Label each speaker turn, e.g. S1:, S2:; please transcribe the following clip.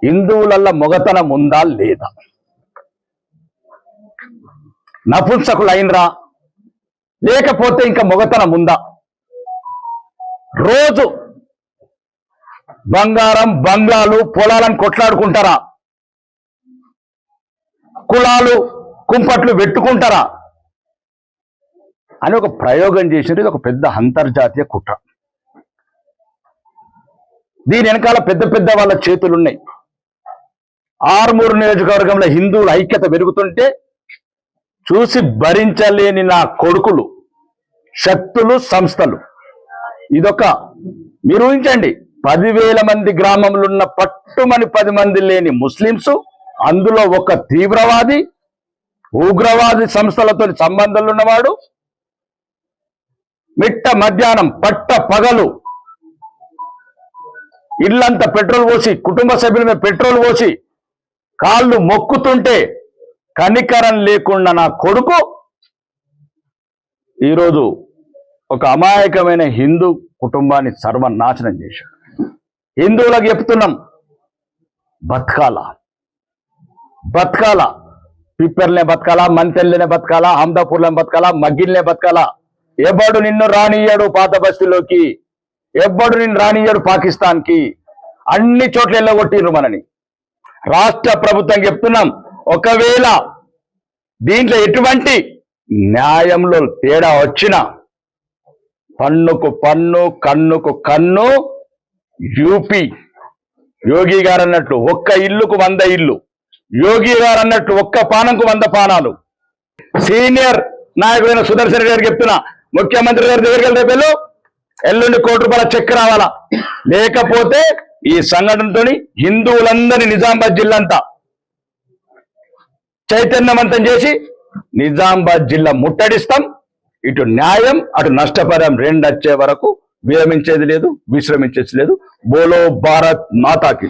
S1: హిందువులల్ల మొగతనం ఉందా లేదా? నపుంసకులైనరా లేకపోతే ఇంకా మొగతనం ఉందా? రోజు బంగారం బంగ్లాలు పొలాలను కొట్లాడుకుంటారా? కులాలు కుంపట్లు పెట్టుకుంటారా అని ఒక ప్రయోగం చేసినది ఒక పెద్ద అంతర్జాతీయ కుట్ర. దీని వెనకాల పెద్ద పెద్ద వాళ్ళ చేతులున్నాయి. ఆర్మూరు నియోజకవర్గంలో హిందువుల ఐక్యత పెరుగుతుంటే చూసి భరించలేని నా కొడుకులు, శక్తులు, సంస్థలు. ఇదొక మీరు ఊహించండి, 10,000 మంది గ్రామంలో ఉన్న పట్టుమని 10 మంది లేని ముస్లింస్, అందులో ఒక తీవ్రవాది, ఉగ్రవాది సంస్థలతో సంబంధాలు ఉన్నవాడు, మిట్ట మధ్యాహ్నం పట్ట పగలు ఇల్లంతా పెట్రోల్ పోసి, కుటుంబ సభ్యుల మీద పెట్రోల్ పోసి కాళ్ళు మొక్కుతుంటే కనికరం లేకుండా నా కొడుకు ఈరోజు ఒక అమాయకమైన హిందూ కుటుంబాన్ని సర్వనాశనం చేశాడు. హిందువులకు చెప్తున్నాం, బతకాలా, పిప్పర్లే బతకాలా, మంతెల్లినే బతకాలా, అహ్మదాపూర్లో బతకాలా, మగ్గిల్నే బతకాలా. ఎవ్వడు నిన్ను రానియ్యాడు పాత బస్తీలోకి, ఎవ్వడు నిన్ను రానియ్యాడు పాకిస్తాన్కి. అన్ని చోట్ల వెళ్ళగొట్టిండ్రు మనని. రాష్ట్ర ప్రభుత్వం చెప్తున్నాం, ఒకవేళ దీంట్లో ఎటువంటి న్యాయంలో తేడా వచ్చినా పన్నుకు పన్ను, కన్నుకు కన్ను. యూపీ యోగి గారు అన్నట్లు ఒక్క ఇల్లుకు 100 ఇల్లు, యోగి గారు అన్నట్లు ఒక్క పానంకు 100 పానాలు. సీనియర్ నాయకుడైన సుదర్శన్ రెడ్డి గారికి చెప్తున్నా, ముఖ్యమంత్రి గారి దగ్గరికి వెళ్తే వెళ్ళు, ఎల్లుండి ₹1 కోటి చెక్ రావాలా, లేకపోతే ఈ సంఘటనతో హిందువులందరినీ నిజామాబాద్ జిల్లా అంతా చైతన్యవంతం చేసి నిజామాబాద్ జిల్లా ముట్టడిస్తాం. ఇటు న్యాయం అటు నష్టపరిహారం 2 వచ్చే వరకు విరమించేది లేదు, విశ్రమించేది లేదు. బోలో భారత్ మాతాకి.